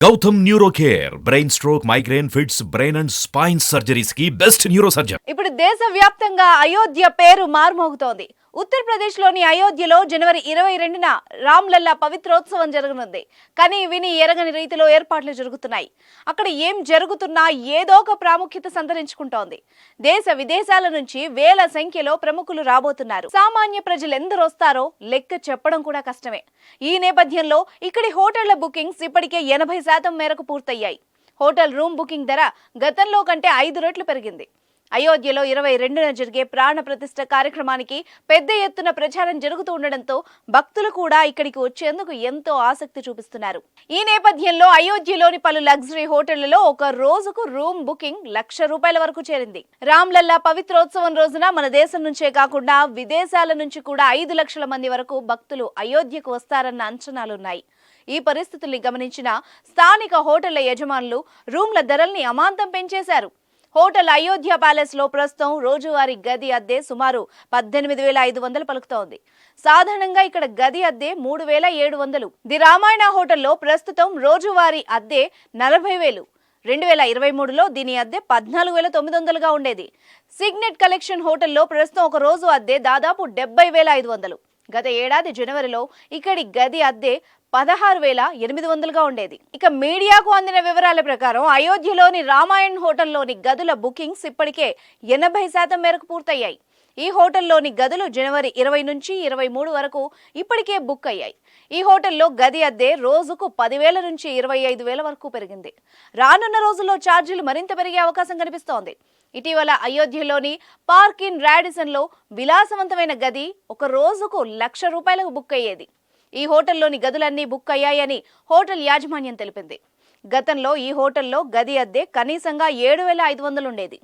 Gautam neuro care brain stroke migraine fits brain and spine surgeries కి best neuro surgeon. ఇప్పుడు దేశవ్యాప్తంగా అయోధ్య పేరు మార్మోగుతోంది. ఉత్తరప్రదేశ్లోని అయోధ్యలో జనవరి 22న రామ్లల్లా పవిత్రోత్సవం జరగనుంది. కానీ విని ఎరగని రీతిలో ఏర్పాట్లు జరుగుతున్నాయి. అక్కడ ఏం జరుగుతున్నా ఏదో ఒక ప్రాముఖ్యత సంతరించుకుంటోంది. దేశ విదేశాల నుంచి వేల సంఖ్యలో ప్రముఖులు రాబోతున్నారు. సామాన్య ప్రజలు ఎందరు వస్తారో లెక్క చెప్పడం కూడా కష్టమే. ఈ నేపథ్యంలో ఇక్కడి హోటళ్ల బుకింగ్స్ ఇప్పటికే 80% మేరకు పూర్తయ్యాయి. హోటల్ రూమ్ బుకింగ్ ధర గతంలో కంటే 5 రెట్లు పెరిగింది. అయోధ్యలో 22న జరిగే ప్రాణ ప్రతిష్ఠ కార్యక్రమానికి పెద్ద ఎత్తున ప్రచారం జరుగుతూ ఉండడంతో భక్తులు కూడా ఇక్కడికి వచ్చేందుకు ఎంతో ఆసక్తి చూపిస్తున్నారు. ఈ నేపథ్యంలో అయోధ్యలోని పలు లగ్జరీ హోటళ్లలో ఒక రోజుకు రూమ్ బుకింగ్ ₹1,00,000 వరకు చేరింది. రామ్లల్లా పవిత్రోత్సవం రోజున మన దేశం నుంచే కాకుండా విదేశాల నుంచి కూడా 5 లక్షల మంది వరకు భక్తులు అయోధ్యకు వస్తారన్న అంచనాలున్నాయి. ఈ పరిస్థితుల్ని గమనించిన స్థానిక హోటళ్ల యజమానులు రూమ్ల ధరల్ని అమాంతం పెంచేశారు. హోటల్ అయోధ్య ప్యాలెస్ లో ప్రస్తుతం రోజువారీ గది అద్దె సుమారు 18,500 పలుకుతోంది. సాధారణంగా ఇక్కడ గది అద్దె 3,700. ది రామాయణ హోటల్లో ప్రస్తుతం రోజువారీ అద్దె 40,000. 2023లో దీని అద్దె 14,900గా ఉండేది. సిగ్నెట్ కలెక్షన్ హోటల్లో ప్రస్తుతం ఒక రోజు అద్దె దాదాపు 70,500. గత ఏడాది జనవరిలో ఇక్కడి గది అద్దె 16,800గా ఉండేది. ఇక మీడియాకు అందిన వివరాల ప్రకారం అయోధ్యలోని రామాయణ్ హోటల్లోని గదుల బుకింగ్స్ ఇప్పటికే 80% మేరకు పూర్తయ్యాయి. ఈ హోటల్లోని గదులు జనవరి 20 నుంచి 23 వరకు ఇప్పటికే బుక్ అయ్యాయి. ఈ హోటల్లో గది అద్దె రోజుకు 10,000 నుంచి 25,000 వరకు పెరిగింది. రానున్న రోజుల్లో ఛార్జీలు మరింత పెరిగే అవకాశం కనిపిస్తోంది. ఇటీవల అయోధ్యలోని పార్క్ ఇన్ రాడిసన్ లో విలాసవంతమైన గది ఒక రోజుకు ₹1,00,000 బుక్ అయ్యేది. ఈ హోటల్లోని గదులన్నీ బుక్ అయ్యాయని హోటల్ యాజమాన్యం తెలిపింది. గతంలో ఈ హోటల్లో గది అద్దె కనీసంగా 7,500 ఉండేది.